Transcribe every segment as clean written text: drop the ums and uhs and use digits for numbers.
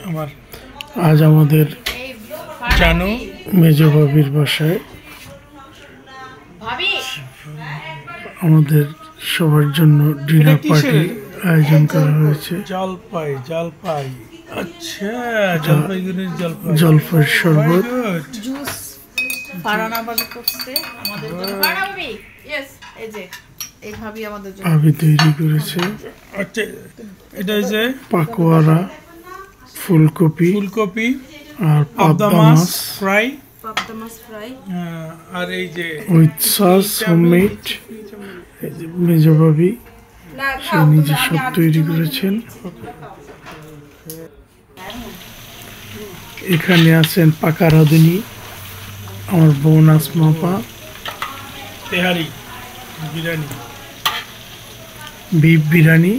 আমার আজ আমাদের জানো মেজ ভাবির বাসায় আমাদের সবার জন্য ডিনার পার্টি আয়োজন করা হয়েছে। জলপাই আচ্ছা জলপাই শরবত জুস ফারানা ভাবি করছে আমাদের জন্য। ফারানা ভাবি यस এই যে এই ভাবি আমাদের জন্য ভাবি তৈরি করেছে। আচ্ছা এটা হচ্ছে পাকোয়ারা ফুলকপি আর পাবদা মাছ ফ্রাই আর এই যে উইথ সস হোমমেড। মেজ ভাবি সে নিজে সব তৈরি করেছেন। এখানে আছেন পাকা রাঁধুনি আমার বোন আসমা আপা। তেহারি বিরিয়ানি বিফ বিরিয়ানি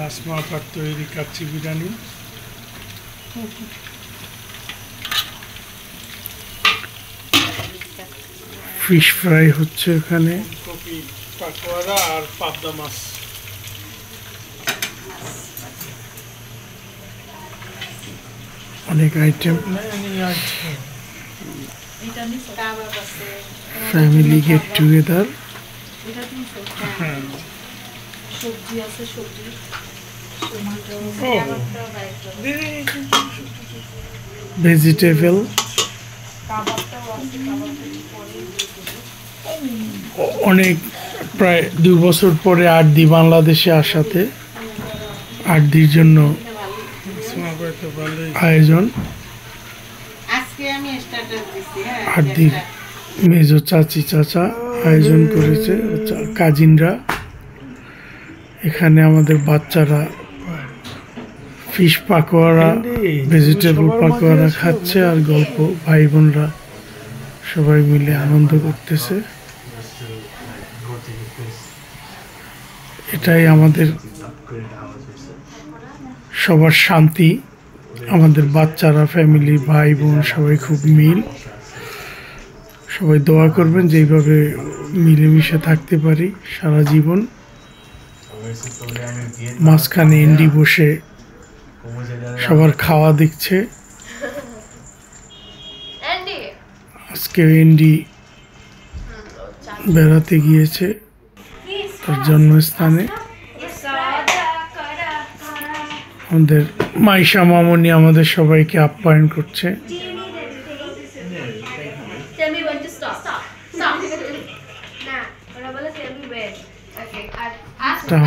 আসমা আপার তৈরি কাচ্চি বিরিয়ানি। ফিশ ফ্রাই হচ্ছে এখানে। কপি পাকোয়ারা আর পাবদা মাছ। অনেক item family get together. Vegetable অনেক প্রায় 2 বছর পরে আরদি বাংলাদেশে আসাতে আরদির জন্য আয়োজন। আরদির মেজো চাচি চাচা আয়োজন করেছে কাজিনরা। এখানে আমাদের বাচ্চারা ফিশ পাকোয়ারা ভেজিটেবল পাকোয়ারা খাচ্ছে আর গল্প ভাই বোনরা সবাই মিলে আনন্দ করতেছে। এটাই আমাদের সবার শান্তি। আমাদের বাচ্চারা ফ্যামিলি ভাই বোন সবাই খুব মিল। সবাই দোয়া করবেন যেইভাবে মিলেমিশে থাকতে পারি সারা জীবন। মাঝখানে এন্ডি বসে সবার খাওয়া দেখছে। আজকে এন্ডি বেড়াতে গিয়েছে তার জন্মস্থানে। আমাদের মাইশা মামনি আমাদের সবাইকে আপ্যায়ন করছে।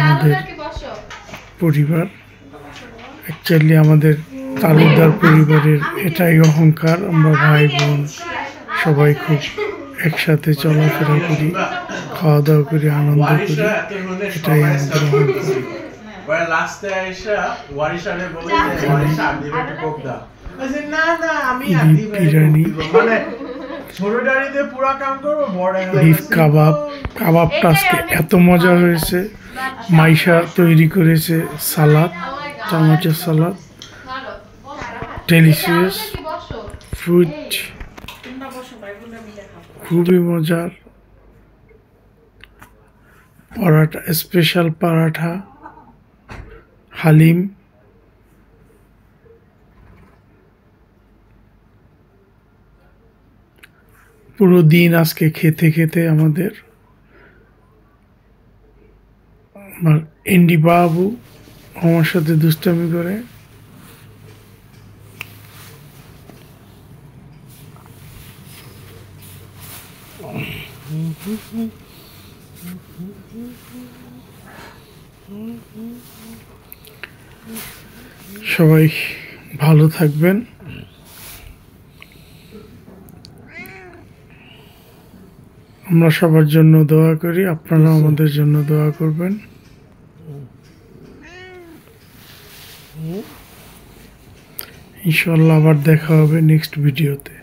আমাদের পরিবার অ্যাকচুয়ালি আমাদের তালুকদার পরিবারের এটাই অহংকার। আমরা ভাই বোন সবাই খুব একসাথে চলাফেরা করি, খাওয়া দাওয়া করি, আনন্দ করি। এটাই আমাদের অহংকার। বিরিয়ানি বিফ কাবাব। কাবাবটা আজকে এত মজা হয়েছে। মাইশা তৈরি করেছে সালাদ, টমেটো সালাদ, ডেলিশিয়াস ফ্রুট, খুবই মজার। পরাঠা, স্পেশাল পরাঠা, হালিম। পুরো দিন আজকে খেতে খেতে আমাদের আমার এন্ডি বাবু আমার সাথে দুষ্টামি করে। সবাই ভালো থাকবেন। আমরা সবার জন্য দোয়া করি, আপনারা আমাদের জন্য দোয়া করবেন। ইনশাআল্লাহ আবার দেখা হবে নেক্সট ভিডিওতে।